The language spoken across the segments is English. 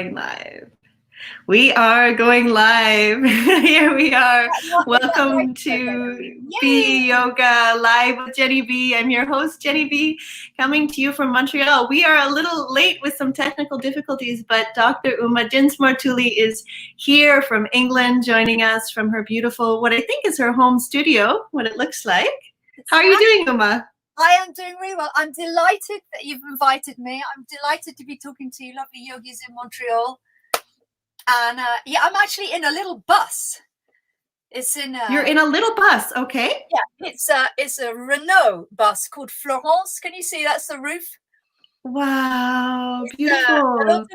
Live. We are going live. Here we are. Welcome to Be Yoga Live with Jenny B. I'm your host, Jenny B, coming to you from Montreal. We are a little late with some technical difficulties, but Dr. Uma Dinsmore-Tulli is here from England, joining us from her beautiful, what I think is her home studio, what it looks like. How are you doing, Uma? I am doing really well. I'm delighted that you've invited me. I'm delighted to be talking to you lovely yogis in Montreal. And yeah, I'm actually in a little bus. It's in You're in a little bus, okay? Yeah, it's a Renault bus called Florence. Can you see that's the roof? Wow, beautiful.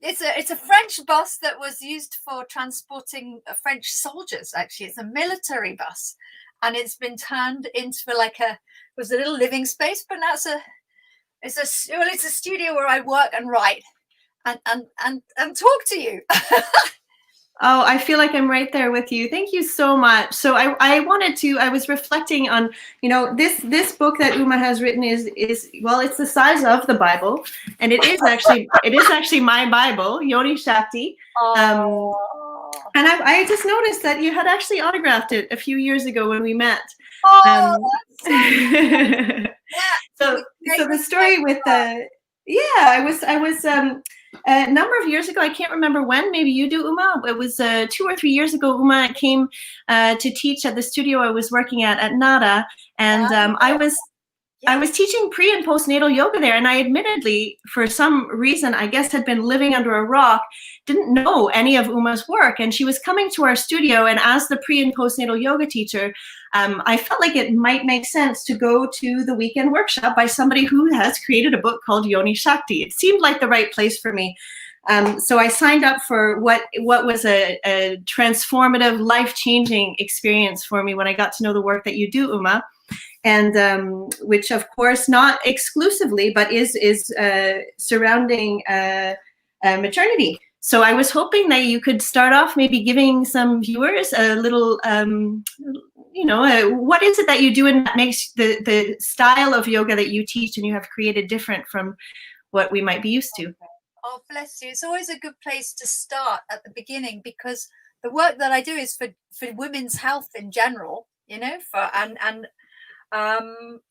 It's a French bus that was used for transporting French soldiers. Actually, it's a military bus, and it's been turned into like a little living space. But now it's a studio where I work and write and talk to you. Oh, I feel like I'm right there with you. Thank you so much. So I was reflecting on, this book that Uma has written is well, it's the size of the Bible, and it is actually my Bible, Yoni Shakti. And I just noticed that you had actually autographed it a few years ago when we met. So the story with I was a number of years ago, I can't remember when, maybe you do, Uma. It was 2 or 3 years ago, Uma came to teach at the studio I was working at Nada, and I was teaching pre and postnatal yoga there, and I admittedly, for some reason, I guess had been living under a rock, didn't know any of Uma's work, and she was coming to our studio, and as the pre and postnatal yoga teacher, I felt like it might make sense to go to the weekend workshop by somebody who has created a book called Yoni Shakti. It seemed like the right place for me. So I signed up for what was a transformative, life-changing experience for me when I got to know the work that you do, Uma. And which, of course, not exclusively, but is surrounding maternity. So I was hoping that you could start off maybe giving some viewers a little, what is it that you do and that makes the style of yoga that you teach and you have created different from what we might be used to? Oh, bless you. It's always a good place to start at the beginning, because the work that I do is for women's health in general,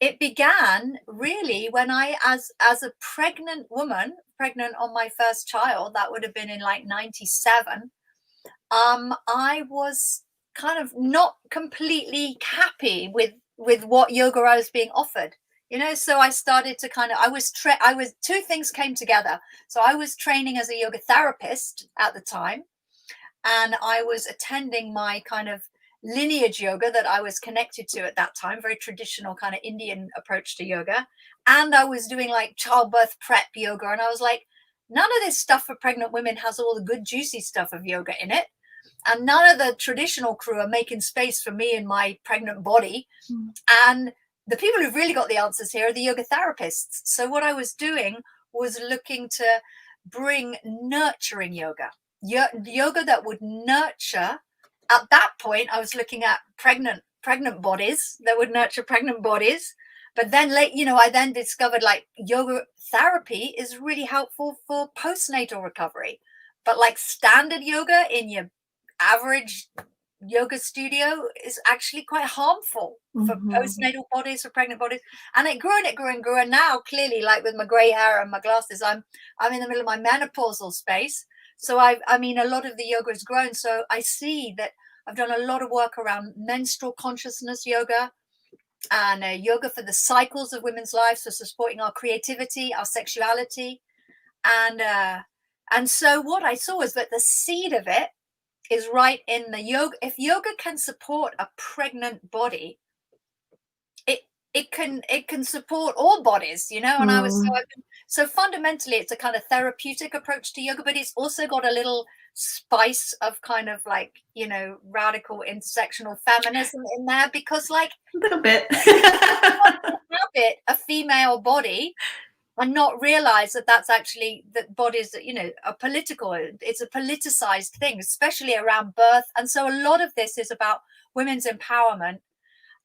it began really when I, as a pregnant woman, pregnant on my first child, that would have been in like 97. I was kind of not completely happy with what yoga I was being offered, so I started to two things came together. So I was training as a yoga therapist at the time, and I was attending my kind of lineage yoga that I was connected to at that time, very traditional kind of Indian approach to yoga. And I was doing like childbirth prep yoga. And I was like, none of this stuff for pregnant women has all the good, juicy stuff of yoga in it. And none of the traditional crew are making space for me in my pregnant body. And the people who've really got the answers here are the yoga therapists. So what I was doing was looking to bring nurturing yoga that would nurture. At that point, I was looking at pregnant bodies that would nurture pregnant bodies. But then I then discovered like yoga therapy is really helpful for postnatal recovery. But like standard yoga in your average yoga studio is actually quite harmful for postnatal bodies, for pregnant bodies. And it grew and grew. And now clearly, like with my gray hair and my glasses, I'm in the middle of my menopausal space. So a lot of the yoga has grown. So I see that I've done a lot of work around menstrual consciousness yoga and yoga for the cycles of women's lives, so supporting our creativity, our sexuality. And so what I saw is that the seed of it is right in the yoga. If yoga can support a pregnant body, it can support all bodies, and I was so fundamentally it's a kind of therapeutic approach to yoga, but it's also got a little spice of kind of like radical intersectional feminism in there, because like a little bit a female body and not realize that that's actually that bodies that are political. It's a politicized thing, especially around birth. And so a lot of this is about women's empowerment.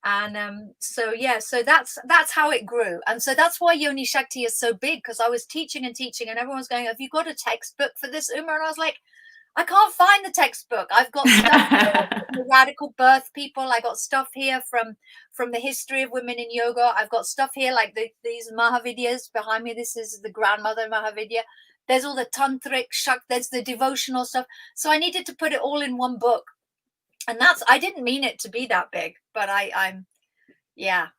And so yeah, so that's how it grew. And so that's why Yoni Shakti is so big, because I was teaching and teaching and everyone's going, have you got a textbook for this, Uma? And I was like, I can't find the textbook. I've got stuff here from the radical birth people. I got stuff here from the history of women in yoga. I've got stuff here like these Mahavidyas behind me. This is the grandmother Mahavidya. There's all the tantric shakti, there's the devotional stuff. So I needed to put it all in one book. And I didn't mean it to be that big, but I'm yeah.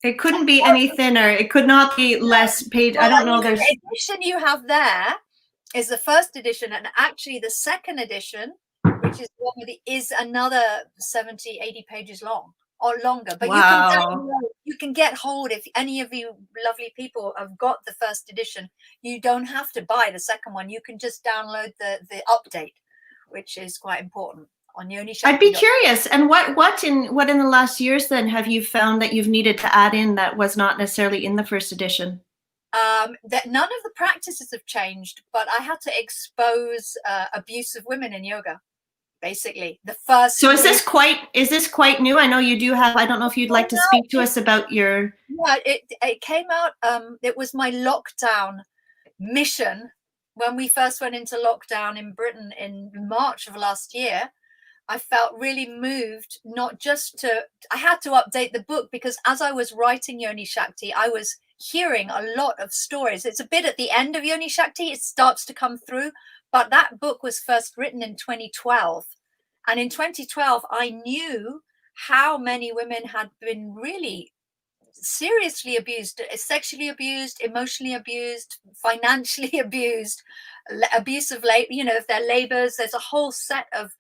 It couldn't be any thinner. It could not be less page. Well, I don't know. There's the edition you have there is the first edition, and actually the second edition, which is one with is another 70, 80 pages long or longer. But wow. you can get hold, if any of you lovely people have got the first edition, you don't have to buy the second one. You can just download the update, which is quite important. On Yoni Shakti. I'd be curious. And what in the last years then have you found that you've needed to add in that was not necessarily in the first edition? That none of the practices have changed, but I had to expose abuse of women in yoga, basically. The first. So is this quite new? I know you do have. I don't know if you'd like to speak to us about your. Yeah, it came out. It was my lockdown mission when we first went into lockdown in Britain in March of last year. I felt really moved, not just I had to update the book, because as I was writing Yoni Shakti, I was hearing a lot of stories. It's a bit at the end of Yoni Shakti, it starts to come through, but that book was first written in 2012. And in 2012, I knew how many women had been really seriously abused, sexually abused, emotionally abused, financially abused, abuse of labor, if they're labors. There's a whole set of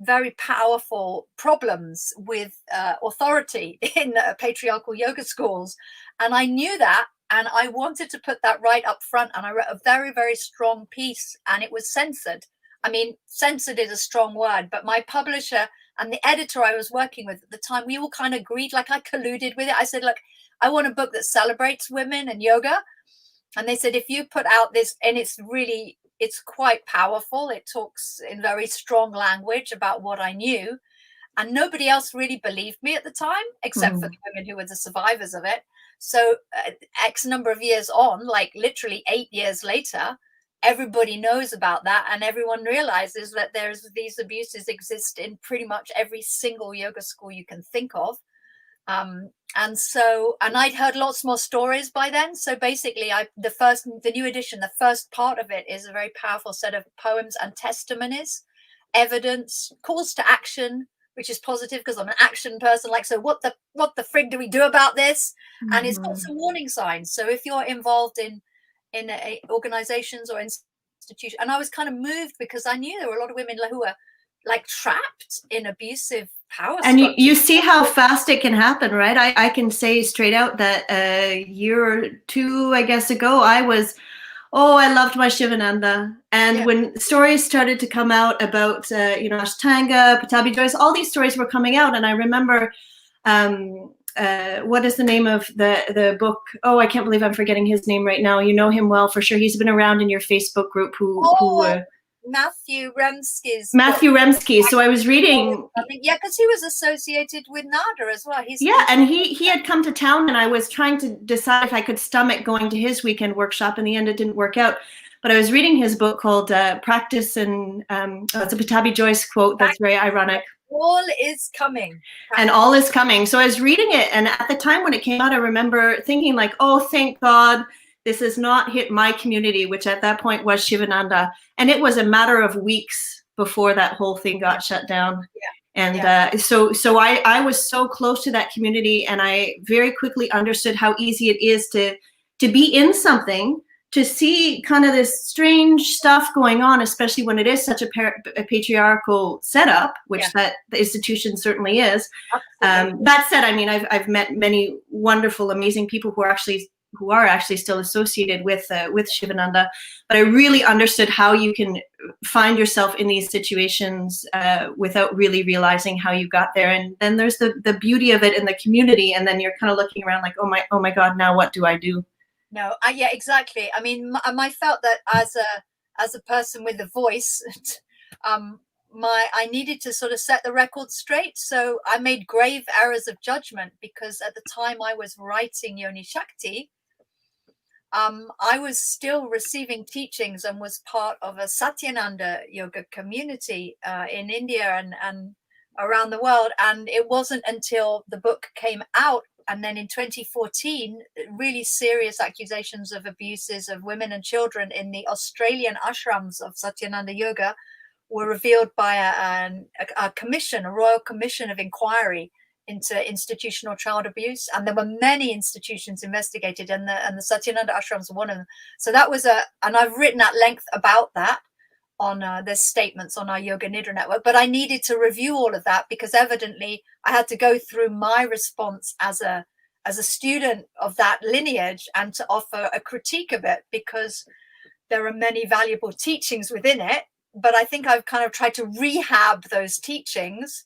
very powerful problems with authority in patriarchal yoga schools. And I knew that, and I wanted to put that right up front. And I wrote a very, very strong piece, and it was censored. I mean, censored is a strong word, but my publisher and the editor I was working with at the time, we all kind of agreed, like I colluded with it. I said, look, I want a book that celebrates women and yoga. And they said, if you put out this, and it's quite powerful. It talks in very strong language about what I knew. And nobody else really believed me at the time, except for the women who were the survivors of it. So X number of years on, like literally 8 years later, everybody knows about that. And everyone realizes that these abuses exist in pretty much every single yoga school you can think of. And I'd heard lots more stories by then. So basically the new edition, the first part of it is a very powerful set of poems and testimonies, evidence, calls to action, which is positive because I'm an action person. Like, so what the frig do we do about this? Mm-hmm. And it's got some warning signs. So if you're involved in organizations or institutions, and I was kind of moved because I knew there were a lot of women who were like trapped in abusive power and structure. you see how fast it can happen, right? I can say straight out that a year or two, I guess, ago, I loved my Shivananda. And when stories started to come out about, Ashtanga, Patabi Joyce, all these stories were coming out. And I remember, what is the name of the book? Oh, I can't believe I'm forgetting his name right now. You know him well, for sure. He's been around in your Facebook group Matthew Remsky's Matthew Remsky. So I was reading. Because he was associated with Nada as well. And he had come to town, and I was trying to decide if I could stomach going to his weekend workshop. In the end, it didn't work out. But I was reading his book called Practice, and it's a Patabi Joyce quote that's very ironic. All is coming. And all is coming. So I was reading it, and at the time when it came out, I remember thinking like, oh, thank God. This has not hit my community, which at that point was Shivananda. And it was a matter of weeks before that whole thing got shut down. And so I was so close to that community, and I very quickly understood how easy it is to be in something, to see kind of this strange stuff going on, especially when it is such a patriarchal setup, which that the institution certainly is. That said, I mean, I've met many wonderful, amazing people who are actually still associated with Shivananda, but I really understood how you can find yourself in these situations without really realizing how you got there. And then there's the beauty of it in the community, and then you're kind of looking around like, oh my God, now what do I do? No, exactly. I mean, I felt that as a person with a voice, I needed to sort of set the record straight. So I made grave errors of judgment, because at the time I was writing Yoni Shakti, I was still receiving teachings and was part of a Satyananda yoga community in India and around the world. And it wasn't until the book came out, and then in 2014, really serious accusations of abuses of women and children in the Australian ashrams of Satyananda Yoga were revealed by a commission, a royal commission of inquiry into institutional child abuse. And there were many institutions investigated, and the Satyananda ashrams were one of them. So that was and I've written at length about that on there's statements on our Yoga Nidra network, but I needed to review all of that, because evidently I had to go through my response as a student of that lineage and to offer a critique of it, because there are many valuable teachings within it. But I think I've kind of tried to rehab those teachings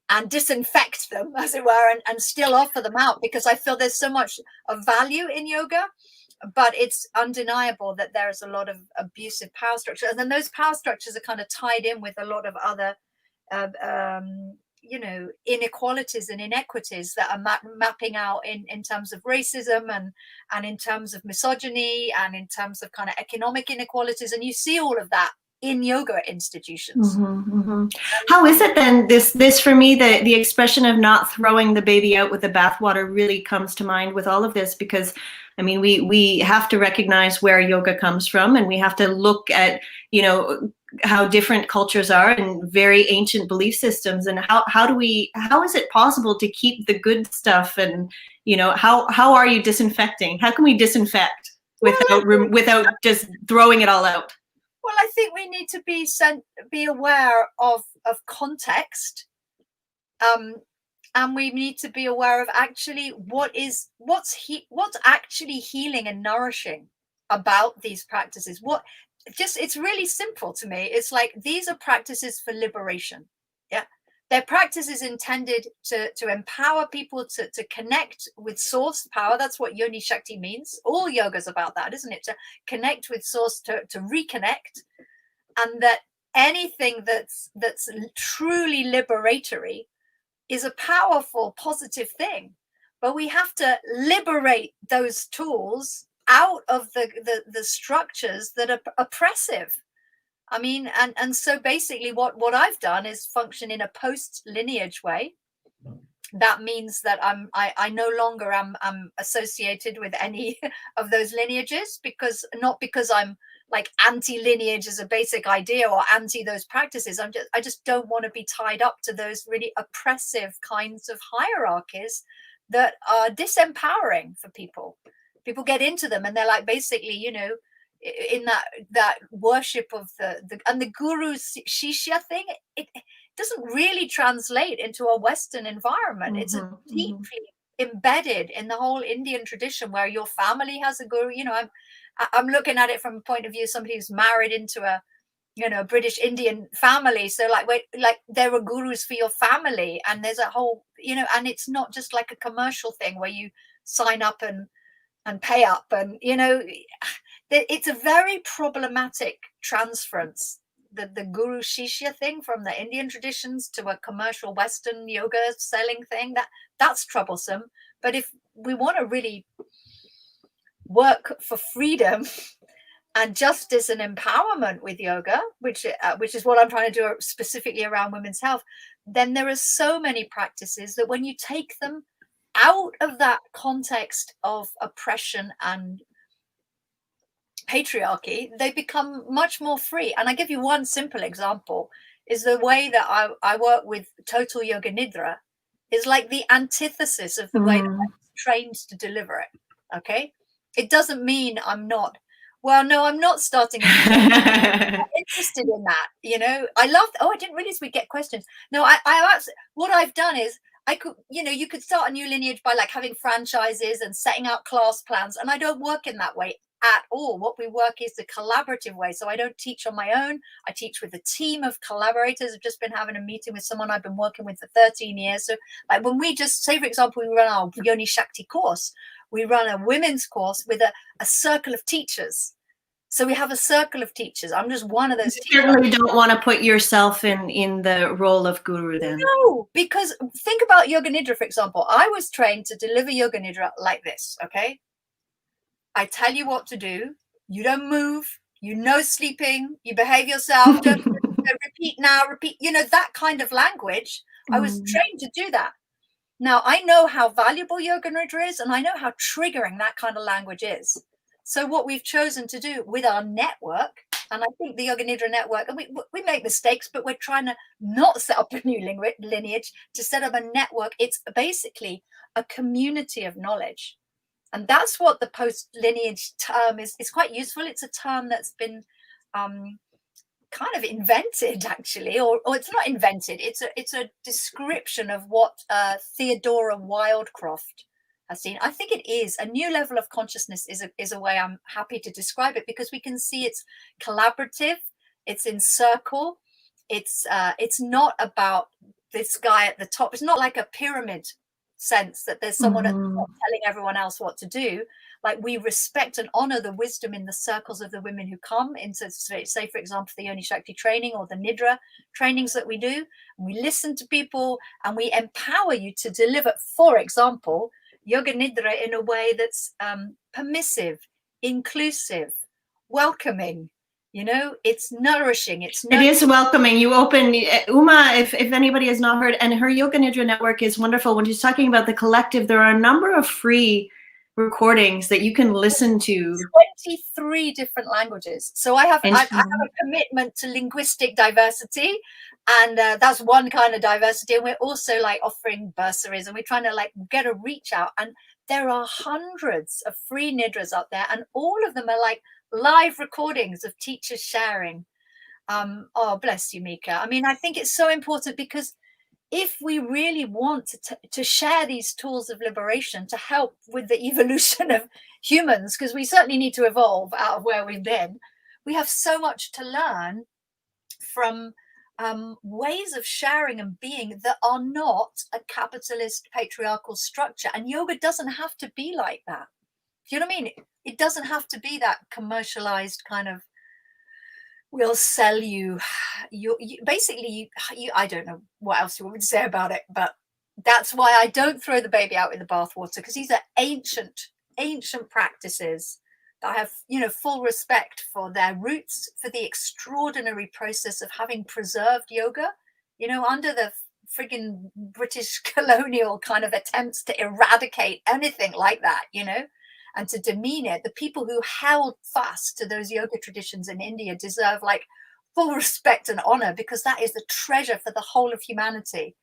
and disinfect them, as it were, and still offer them out, because I feel there's so much of value in yoga. But it's undeniable that there is a lot of abusive power structures, and then those power structures are kind of tied in with a lot of other inequalities and inequities that are mapping out in terms of racism and in terms of misogyny and in terms of kind of economic inequalities. And you see all of that in yoga institutions. Mm-hmm, mm-hmm. How is it then, this for me, the expression of not throwing the baby out with the bathwater really comes to mind with all of this, because I mean, we have to recognize where yoga comes from, and we have to look at, how different cultures are and very ancient belief systems, and how is it possible to keep the good stuff, and how are you disinfecting? How can we disinfect without just throwing it all out? Well, I think we need to be aware of context, and we need to be aware of actually what's actually healing and nourishing about these practices. It's really simple to me. It's like, these are practices for liberation. Yeah, they're practices intended to empower people to connect with source power. That's what Yoni Shakti means. All yoga's about that, isn't it? To connect with source, to reconnect, and that anything that's truly liberatory is a powerful, positive thing. But we have to liberate those tools out of the structures that are oppressive. I mean, and so basically what I've done is function in a post-lineage way. That means that I no longer am associated with any of those lineages, not because I'm like anti-lineage as a basic idea or anti those practices. I just don't want to be tied up to those really oppressive kinds of hierarchies that are disempowering for people. People get into them and they're like, basically, in that worship of the guru shishya thing, it doesn't really translate into a Western environment. It's deeply embedded in the whole Indian tradition, where your family has a guru. I'm looking at it from a point of view, somebody who's married into a British Indian family. So like there are gurus for your family, and there's a whole, and it's not just like a commercial thing where you sign up and pay up, and it's a very problematic transference, the guru shishya thing from the Indian traditions to a commercial Western yoga selling thing. That's troublesome. But if we want to really work for freedom and justice and empowerment with yoga, which is what I'm trying to do specifically around women's health, then there are so many practices that when you take them out of that context of oppression and patriarchy, they become much more free. And I give you one simple example, is the way that I work with total yoga nidra is like the antithesis of the way that I'm trained to deliver it. Okay, it doesn't mean I'm not starting I'm interested in that. I love, I didn't realize we'd get questions. No, what I've done is I could, you could start a new lineage by like having franchises and setting out class plans, and I don't work in that way at all. What we work is the collaborative way. So I don't teach on my own. I teach with a team of collaborators. I've just been having a meeting with someone I've been working with for 13 years. So like when we just say, for example, we run our Yoni Shakti course, we run a women's course with a circle of teachers. So we have a circle of teachers. I'm just one of those You certainly don't want to put yourself in the role of guru then. No, because think about Yoga Nidra, for example. I was trained to deliver Yoga Nidra like this, okay? I tell you what to do. You don't move. You know sleeping. You behave yourself. Don't repeat now, repeat. You know, that kind of language. I was trained to do that. Now, I know how valuable Yoga Nidra is, and I know how triggering that kind of language is. So what we've chosen to do with our network, and I think the Yoga Nidra network, and we make mistakes, but we're trying to not set up a new lineage, to set up a network. It's basically a community of knowledge. And that's what the post-lineage term is. It's quite useful. It's a term that's been kind of invented, actually, or it's not invented. It's a description of what Theodora Wildcroft has seen. I think it is a new level of consciousness is a way I'm happy to describe it, because we can see it's collaborative, it's in circle, it's not about this guy at the top. It's not like a pyramid sense that there's someone at the top telling everyone else what to do. Like, we respect and honor the wisdom in the circles of the women who come into, say, for example, the Yoni Shakti training or the Nidra trainings that we do. And we listen to people and we empower you to deliver, for example, Yoga Nidra in a way that's permissive, inclusive, welcoming. You know, it's nourishing. It is welcoming. You open Uma, if anybody has not heard, and her Yoga Nidra network is wonderful. When she's talking about the collective, there are a number of free recordings that you can listen to. 23 different languages. So I have a commitment to linguistic diversity, and that's one kind of diversity. And we're also like offering bursaries, and we're trying to like get a reach out. And there are hundreds of free nidras out there, and all of them are like live recordings of teachers sharing. Oh, bless you, Mika. I mean, I think it's so important, because if we really want to share these tools of liberation to help with the evolution of humans, because we certainly need to evolve out of where we've been, we have so much to learn from ways of sharing and being that are not a capitalist patriarchal structure. And yoga doesn't have to be like that. Do you know what I mean? It doesn't have to be that commercialized kind of, we'll sell you, basically, I don't know what else you want me to say about it, but that's why I don't throw the baby out with the bathwater, because these are ancient practices that I have, you know, full respect for their roots, for the extraordinary process of having preserved yoga, you know, under the friggin' British colonial kind of attempts to eradicate anything like that, you know, and to demean it. The people who held fast to those yoga traditions in India deserve like full respect and honor, because that is the treasure for the whole of humanity.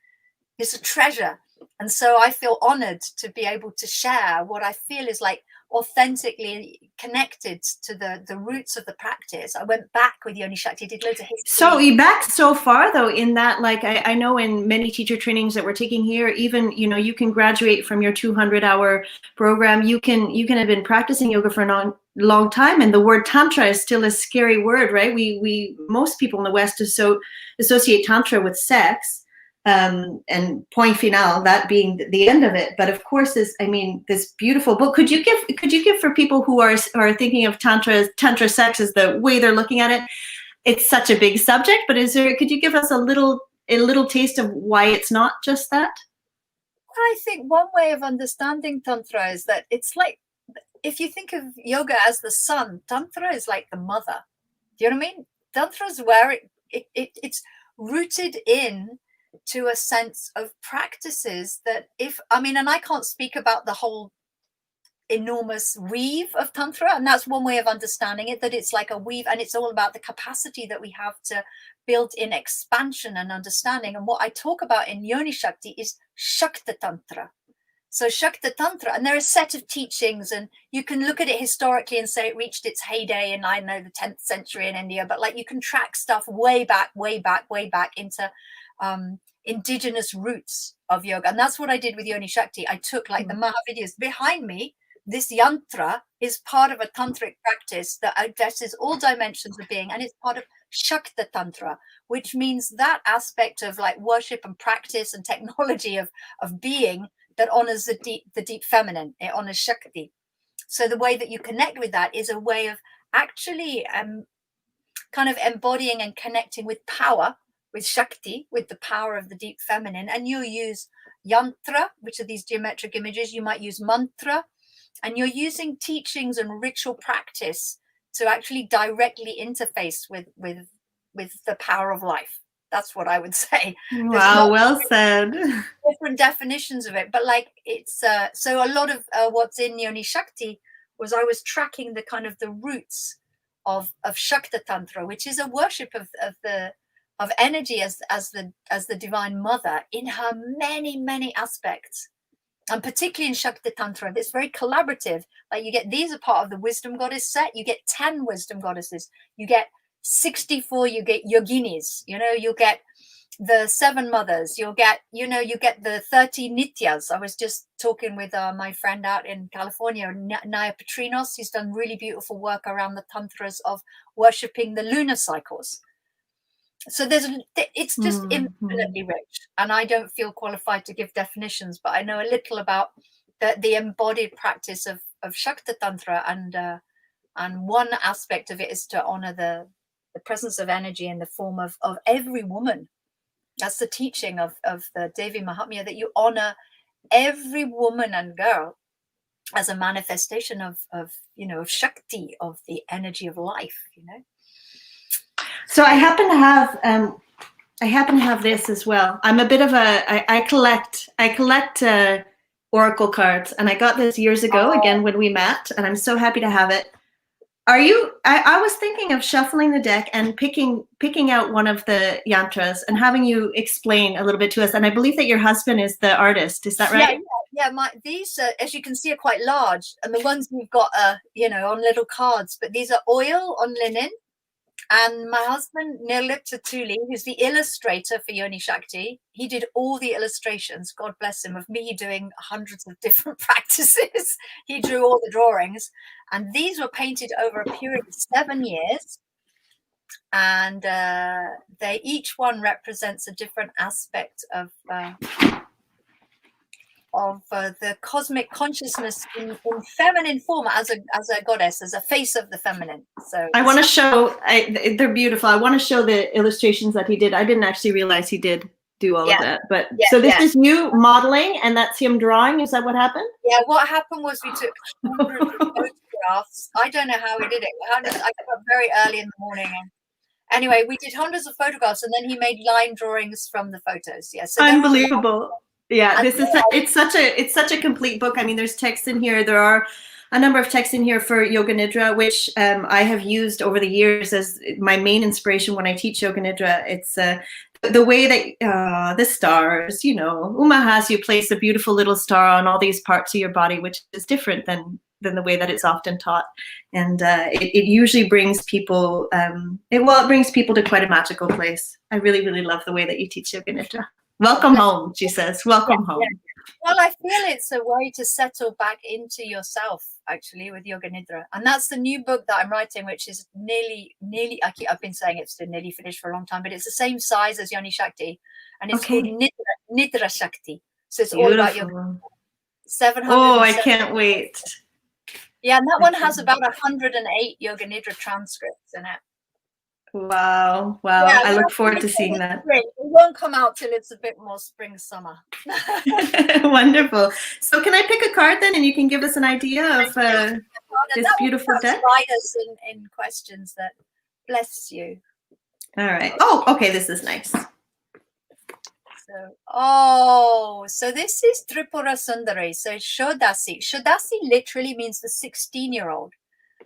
It's a treasure. And so I feel honored to be able to share what I feel is like authentically connected to the roots of the practice. I went back with Yoni Shakti, did loads of history. So you back so far though, in that, like, I know in many teacher trainings that we're taking here, even, you know, you can graduate from your 200-hour program. You can have been practicing yoga for a long time, and the word tantra is still a scary word, right? We most people in the West associate tantra with sex. And point final, that being the end of it. But of course, this beautiful book. Could you give for people who are thinking of tantra sex as the way they're looking at it? It's such a big subject, but could you give us a little taste of why it's not just that? I think one way of understanding tantra is that it's like, if you think of yoga as the sun, tantra is like the mother. Do you know what I mean? Tantra is where it's rooted in to a sense of practices that and I can't speak about the whole enormous weave of tantra, and that's one way of understanding it, that it's like a weave, and it's all about the capacity that we have to build in expansion and understanding. And what I talk about in Yoni Shakti is Shakti Tantra. So Shakti Tantra, and there are a set of teachings, and you can look at it historically and say it reached its heyday in, I know, the 10th century in India, but like you can track stuff way back into indigenous roots of yoga. And that's what I did with Yoni Shakti. I took like the Mahavidyas. Behind me, this yantra is part of a tantric practice that addresses all dimensions of being, and it's part of Shakti Tantra, which means that aspect of like worship and practice and technology of being that honors the deep feminine. It honors Shakti. So the way that you connect with that is a way of actually kind of embodying and connecting with power, with Shakti, with the power of the deep feminine. And you use yantra, which are these geometric images. You might use mantra, and you're using teachings and ritual practice to actually directly interface with the power of life. That's what I would say. Wow, well said. Different definitions of it, but like it's so a lot of what's in Yoni Shakti was I was tracking the kind of the roots of Shakti Tantra, which is a worship of energy as the divine mother in her many aspects. And particularly in Shakti Tantra, it's very collaborative. Like you get, these are part of the wisdom goddess set. You get 10 wisdom goddesses. You get 64, you get yoginis, you know, you'll get the 7 mothers, you'll get, you know, you get the 30 nityas. I was just talking with my friend out in California, Naya Petrinos. He's done really beautiful work around the tantras of worshipping the lunar cycles. So it's just infinitely rich, and I don't feel qualified to give definitions, but I know a little about the embodied practice of Shakti Tantra, and one aspect of it is to honor the presence of energy in the form of every woman. That's the teaching of the Devi Mahatmya, that you honor every woman and girl as a manifestation of you know, of Shakti, of the energy of life, you know. So I happen to have this as well. I'm a bit of I collect oracle cards, and I got this years ago, again when we met, and I'm so happy to have it. I was thinking of shuffling the deck and picking out one of the yantras and having you explain a little bit to us. And I believe that your husband is the artist. Is that right? Yeah. These, as you can see, are quite large, and the ones we've got are, you know, on little cards. But these are oil on linen. And my husband, Dinsmore Tuli, who's the illustrator for Yoni Shakti, he did all the illustrations, God bless him, of me doing hundreds of different practices. He drew all the drawings. And these were painted over a period of 7 years. And they each one represents a different aspect of the cosmic consciousness in feminine form, as a goddess, as a face of the feminine. So I want to show, they're beautiful. I want to show the illustrations that he did. I didn't actually realize he did do all of that. But so this is you modeling, and that's him drawing. Is that what happened? Yeah, what happened was we took hundreds of photographs. I don't know how we did it. I got up very early in the morning. And anyway, we did hundreds of photographs, and then he made line drawings from the photos. Yeah, so unbelievable. Yeah, this is it's such a complete book. I mean, there's texts in here. There are a number of texts in here for Yoga Nidra, which I have used over the years as my main inspiration when I teach Yoga Nidra. It's the way that the stars, you know, Uma has you place a beautiful little star on all these parts of your body, which is different than the way that it's often taught. And it usually brings people, it brings people to quite a magical place. I really, really love the way that you teach Yoga Nidra. Welcome home, she says. Welcome home. Well, I feel it's a way to settle back into yourself, actually, with Yoga Nidra. And that's the new book that I'm writing, which is nearly, I've been saying it's nearly finished for a long time, but it's the same size as Yoni Shakti. And it's called Nidra Shakti. So it's all about Yoga. 700. Oh, I can't wait. Yeah, and that one has about 108 Yoga Nidra transcripts in it. Wow. Yeah, I look forward to seeing that. It won't come out till it's a bit more spring, summer. Wonderful. So can I pick a card then, and you can give us an idea of this beautiful deck? Write us in questions that bless you. All right. Oh, okay. This is nice. So this is Tripura Sundari. So Shodasi. Shodasi literally means the 16-year-old.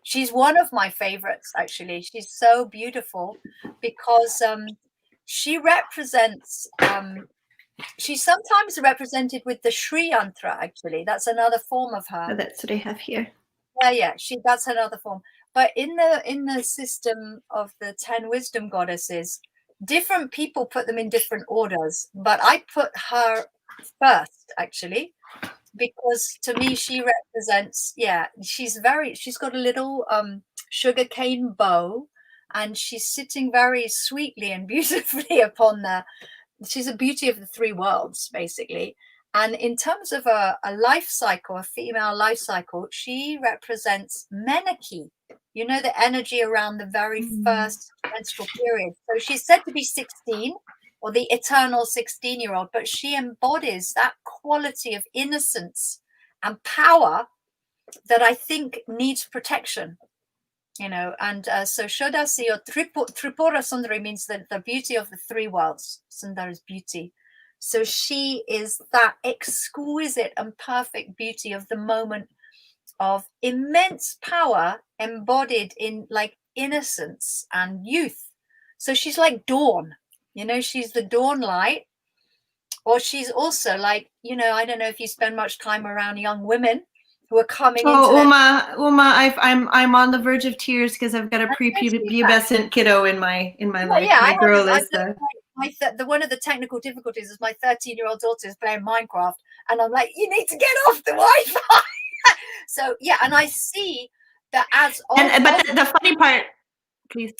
She's one of my favorites, actually. She's so beautiful because she represents, she's sometimes represented with the Sri Yantra, actually. That's another form of her. Oh, that's what I have here. Yeah, that's another form. But in the system of the 10 wisdom goddesses, different people put them in different orders. But I put her first, actually, because to me she represents, she's got a little sugarcane bow, and she's sitting very sweetly and beautifully upon she's a beauty of the 3 worlds, basically. And in terms of a life cycle, a female life cycle, she represents menarche, you know, the energy around the very first menstrual period. So she's said to be 16, or the eternal 16-year-old, but she embodies that quality of innocence and power that I think needs protection, you know. And so Shodasi or Tripura Sundari means the beauty of the three worlds. Sundar is beauty. So she is that exquisite and perfect beauty of the moment of immense power embodied in like innocence and youth. So she's like dawn, you know, she's the dawn light. Or she's also like, you know, I don't know if you spend much time around young women who are coming into I'm on the verge of tears because I've got a prepubescent kiddo in my life. Yeah, my girl is one of the technical difficulties is my 13-year-old daughter is playing Minecraft, and I'm like, you need to get off the Wi-Fi. So yeah, and I see that but the funny part, please,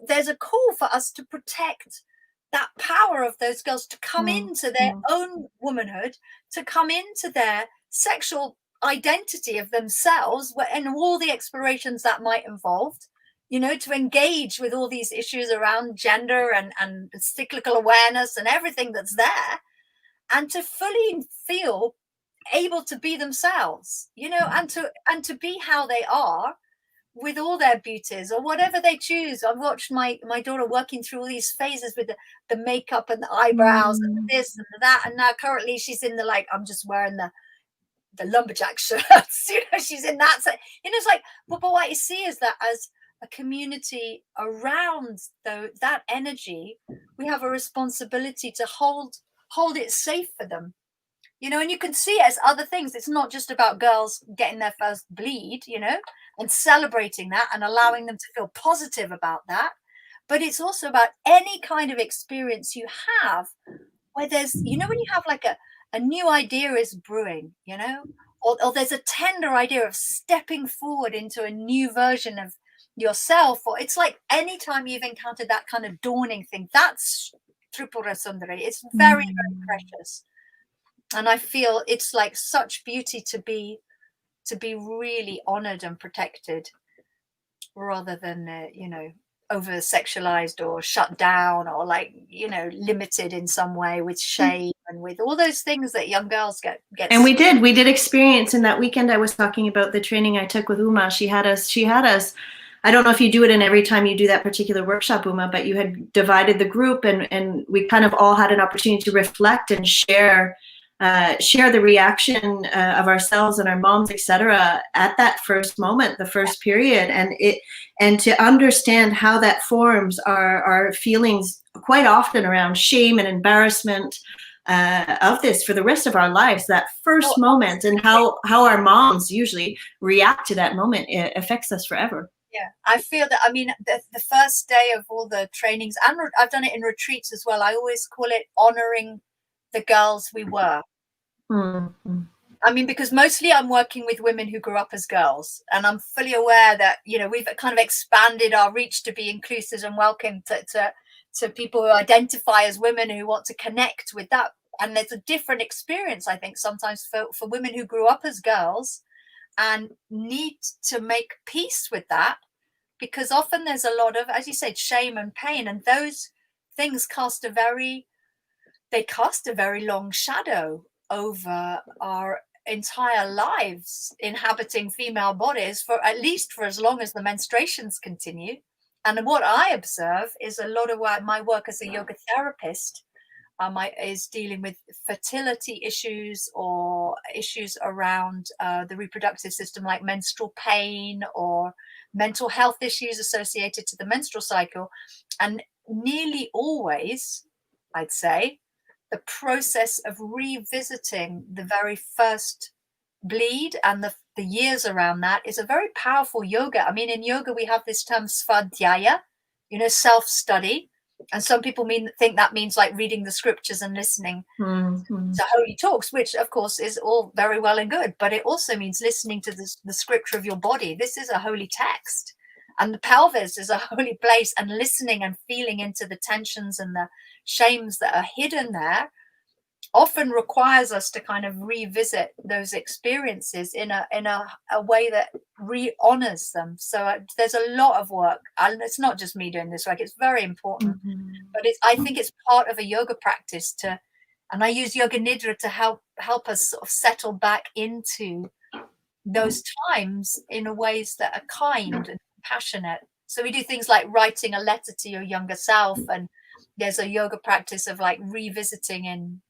there's a call for us to protect that power of those girls to come into their own womanhood, to come into their sexual identity of themselves, and all the explorations that might involve, you know, to engage with all these issues around gender and cyclical awareness and everything that's there, and to fully feel able to be themselves, you know, and to be how they are with all their beauties or whatever they choose. I've watched my daughter working through all these phases with the makeup and the eyebrows and this and that, and now currently she's in the like, I'm just wearing the lumberjack shirts, you know, she's in that. So, you know, it's like, but what you see is that as a community around that energy, we have a responsibility to hold it safe for them, you know. And you can see it as other things. It's not just about girls getting their first bleed, you know, and celebrating that and allowing them to feel positive about that, but it's also about any kind of experience you have where there's, you know, when you have like a new idea is brewing, you know, or there's a tender idea of stepping forward into a new version of yourself, or it's like anytime you've encountered that kind of dawning thing, that's Tripura Sundari. It's very, very precious. And I feel it's like such beauty to be really honored and protected, rather than, you know, over sexualized or shut down or like, you know, limited in some way with shame and with all those things that young girls get. And we did experience in that weekend I was talking about, the training I took with Uma. She had us, I don't know if you do it in every time you do that particular workshop, Uma, but you had divided the group and we kind of all had an opportunity to reflect and share the reaction of ourselves and our moms, etc., at that first moment, the first period, and to understand how that forms our feelings quite often around shame and embarrassment of this for the rest of our lives. That first moment, and how our moms usually react to that moment, it affects us forever. Yeah, I feel that, I mean, the first day of all the trainings, and I've done it in retreats as well, I always call it honoring the girls we were. I mean, because mostly I'm working with women who grew up as girls, and I'm fully aware that, you know, we've kind of expanded our reach to be inclusive and welcome to people who identify as women who want to connect with that. And there's a different experience, I think, sometimes for women who grew up as girls and need to make peace with that, because often there's a lot of, as you said, shame and pain, and those things cast a very long shadow over our entire lives inhabiting female bodies, for at least for as long as the menstruations continue. And what I observe is a lot of my work as a yoga therapist is dealing with fertility issues or issues around the reproductive system, like menstrual pain or mental health issues associated to the menstrual cycle. And nearly always, I'd say, the process of revisiting the very first bleed and the years around that is a very powerful yoga. I mean, in yoga, we have this term svadhyaya, you know, self-study. And some people think that means like reading the scriptures and listening to holy talks, which of course is all very well and good, but it also means listening to the scripture of your body. This is a holy text, and the pelvis is a holy place, and listening and feeling into the tensions and the shames that are hidden there often requires us to kind of revisit those experiences in a way that re-honors them. So there's a lot of work, and it's not just me doing this work, it's very important. But I think it's part of a yoga practice and I use yoga nidra to help us sort of settle back into those times in ways that are kind and compassionate. So we do things like writing a letter to your younger self, and there's a yoga practice of like revisiting in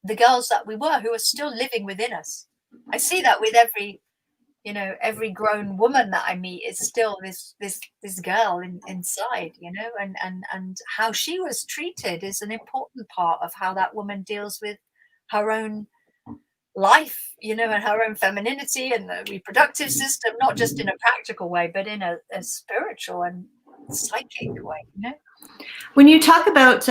the girls that we were, who are still living within us. I see that with every grown woman that I meet is still this girl inside, and how she was treated is an important part of how that woman deals with her own life, and her own femininity and the reproductive system, not just in a practical way, but in a spiritual and psychic way, When you talk about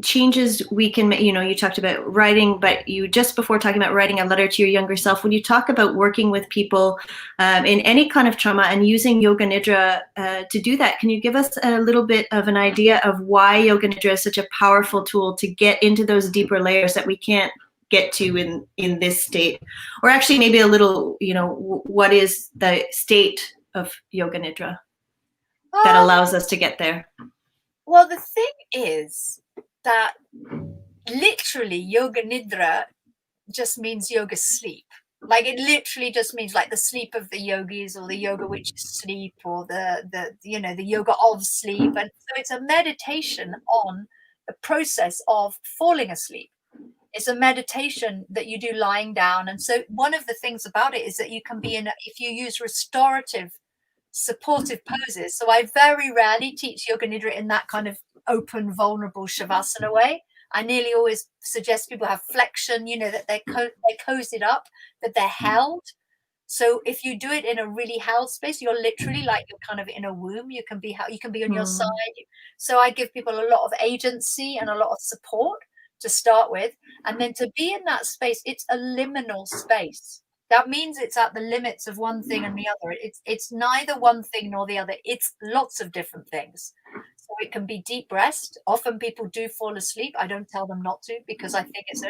changes we can make, you talked about writing, but you just before talking about writing a letter to your younger self, when you talk about working with people in any kind of trauma and using yoga nidra to do that, can you give us a little bit of an idea of why yoga nidra is such a powerful tool to get into those deeper layers that we can't get to in this state? Or actually maybe a little, what is the state of yoga nidra that allows us to get there? Well, the thing is that literally yoga nidra just means yoga sleep. Like it literally just means like the sleep of the yogis, or the yoga witches sleep, or the yoga of sleep. And so it's a meditation on the process of falling asleep. It's a meditation that you do lying down. And so one of the things about it is that you can be if you use restorative supportive poses. So I very rarely teach yoga nidra in that kind of open, vulnerable shavasana way. I nearly always suggest people have flexion, that they're cozied up, that they're held. So if you do it in a really held space, you're literally like you're kind of in a womb. You can be on your side. So I give people a lot of agency and a lot of support to start with, and then to be in that space, it's a liminal space. That means it's at the limits of one thing and the other. It's neither one thing nor the other. It's lots of different things. So it can be deep rest. Often people do fall asleep. I don't tell them not to, because I think it's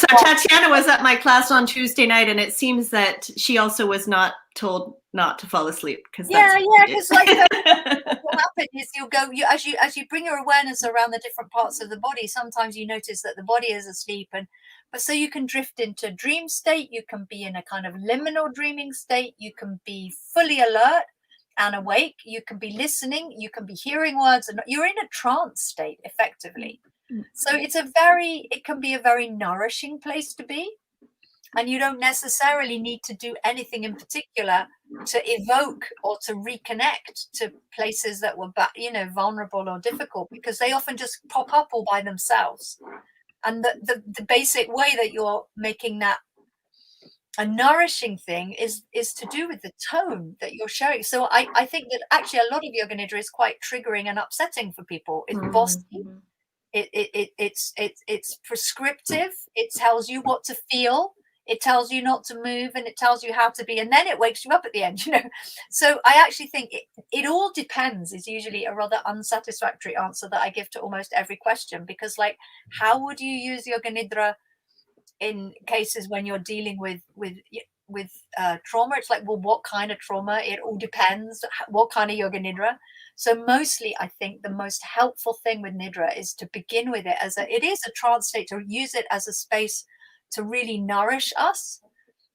So Tatiana was at my class on Tuesday night, and it seems that she also was not told not to fall asleep. Because like what happens is as you bring your awareness around the different parts of the body, sometimes you notice that the body is asleep, but so you can drift into dream state, you can be in a kind of liminal dreaming state, you can be fully alert and awake, you can be listening, you can be hearing words, and you're in a trance state effectively. So it can be a very nourishing place to be, and you don't necessarily need to do anything in particular to evoke or to reconnect to places that were vulnerable or difficult, because they often just pop up all by themselves. And the basic way that you're making that a nourishing thing is to do with the tone that you're showing. So I think that actually a lot of yoga nidra is quite triggering and upsetting for people. It's bossy. It's prescriptive. It tells you what to feel. It tells you not to move, and it tells you how to be, and then it wakes you up at the end, So I actually think it all depends is usually a rather unsatisfactory answer that I give to almost every question, because like, how would you use yoga nidra in cases when you're dealing with trauma? It's like, well, what kind of trauma? It all depends. What kind of yoga nidra? So mostly I think the most helpful thing with nidra is to begin with it it is a trance state, to use it as a space to really nourish us,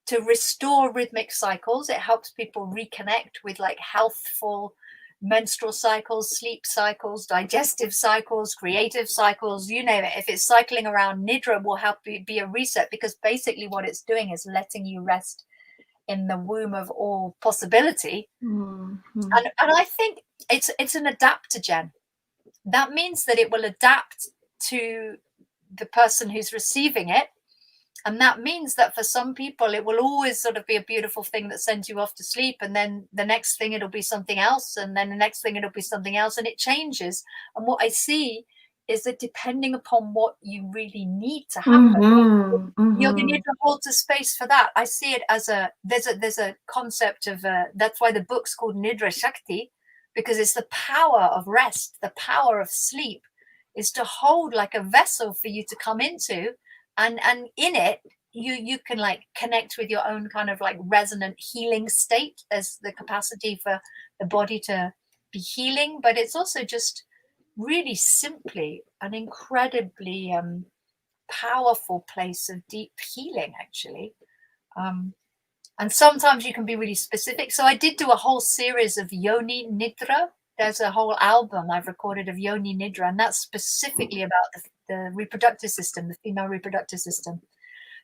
to restore rhythmic cycles. It helps people reconnect with like healthful menstrual cycles, sleep cycles, digestive cycles, creative cycles, you name it. If it's cycling around, nidra will help be a reset, because basically what it's doing is letting you rest in the womb of all possibility. And I think it's an adaptogen. That means that it will adapt to the person who's receiving it. And that means that for some people, it will always sort of be a beautiful thing that sends you off to sleep. And then the next thing, it'll be something else. And then the next thing, it'll be something else. And it changes. And what I see is that depending upon what you really need to happen, yoga nidra holds a space for that. I see it as there's a concept of, that's why the book's called Yoni Shakti, because it's the power of rest, the power of sleep is to hold like a vessel for you to come into, and in it you can like connect with your own kind of like resonant healing state. There's the capacity for the body to be healing, but it's also just really simply an incredibly powerful place of deep healing, actually. And sometimes you can be really specific. So I did do a whole series of Yoni Nidra. There's a whole album I've recorded of Yoni Nidra, and that's specifically about the reproductive system, the female reproductive system.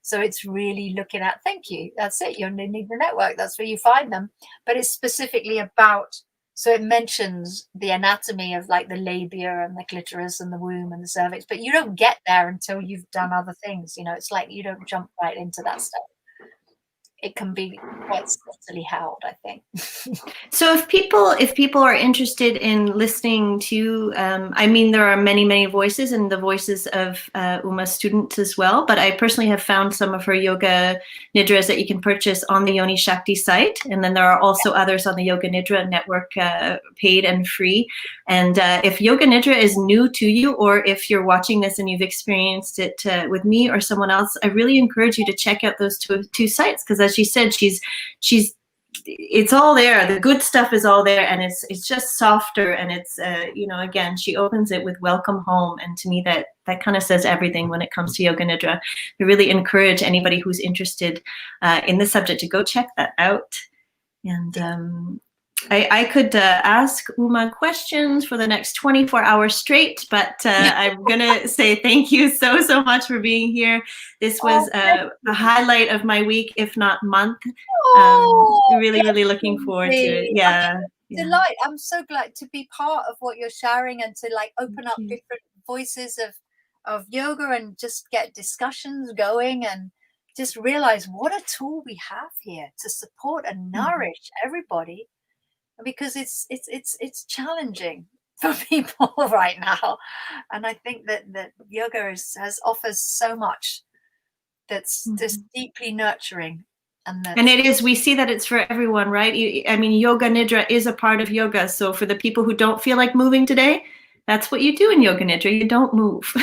So it's really looking at, thank you, that's it, Yoni Nidra Network, that's where you find them. But it's specifically about, so it mentions the anatomy of like the labia and the clitoris and the womb and the cervix, but you don't get there until you've done other things. You know, it's like you don't jump right into that stuff. It can be quite subtly held, I think. So if people are interested in listening to, I mean, there are many voices, and the voices of Uma's students as well, but I personally have found some of her yoga nidras that you can purchase on the Yoni Shakti site, and then there are also others on the Yoga Nidra network, paid and free. And if Yoga Nidra is new to you, or if you're watching this and you've experienced it with me or someone else, I really encourage you to check out those two sites, because as she said, it's all there. The good stuff is all there, and it's just softer, and it's again, she opens it with welcome home, and to me that kind of says everything when it comes to Yoga Nidra. I really encourage anybody who's interested in the subject to go check that out. And I could ask Uma questions for the next 24 hours straight, but I'm going to say thank you so much for being here. This was a highlight of my week, if not month. Really looking forward to it. Yeah. Delight. I'm so glad to be part of what you're sharing, and to like open up different voices of yoga, and just get discussions going, and just realize what a tool we have here to support and nourish everybody. Because it's challenging for people right now, and I think that yoga offers so much that's just deeply nurturing, and it is. We see that it's for everyone, right? I mean, Yoga Nidra is a part of yoga. So for the people who don't feel like moving today, that's what you do in Yoga Nidra. You don't move.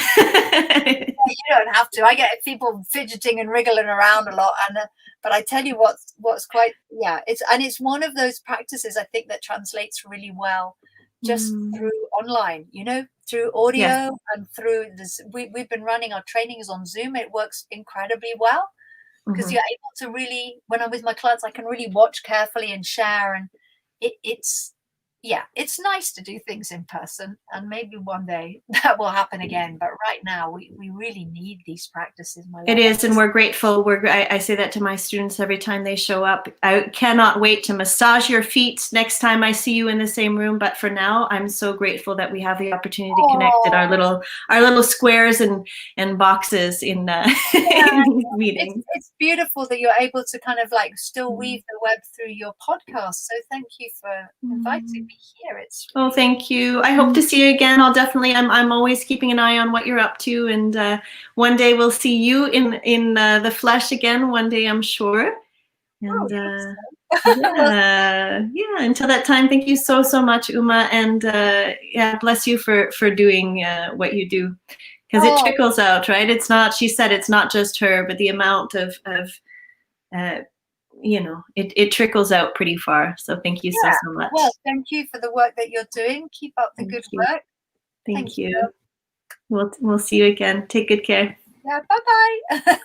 You don't have to. I get people fidgeting and wriggling around a lot, but I tell you what's quite, it's one of those practices I think that translates really well just through online, through audio and through this. We've been running our trainings on Zoom. It works incredibly well because you're able to really, when I'm with my clients, I can really watch carefully and share, and it's nice to do things in person, and maybe one day that will happen again. But right now, we really need these practices. It is, and we're grateful. I say that to my students every time they show up. I cannot wait to massage your feet next time I see you in the same room. But for now, I'm so grateful that we have the opportunity to connect in our little squares and boxes in meetings. It's beautiful that you're able to kind of like still weave the web through your podcast. So thank you for inviting me here. Thank you. I hope to see you again. I'm always keeping an eye on what you're up to, and one day we'll see you in the flesh again. One day, I'm sure. And until that time, thank you so much, Uma, and bless you for doing what you do, because it trickles out, right? It's not. She said it's not just her, but the amount of it trickles out pretty far. So thank you so much. Well, thank you for the work that you're doing. Keep up the good work. Thank you. We'll see you again. Take good care. Yeah, bye-bye.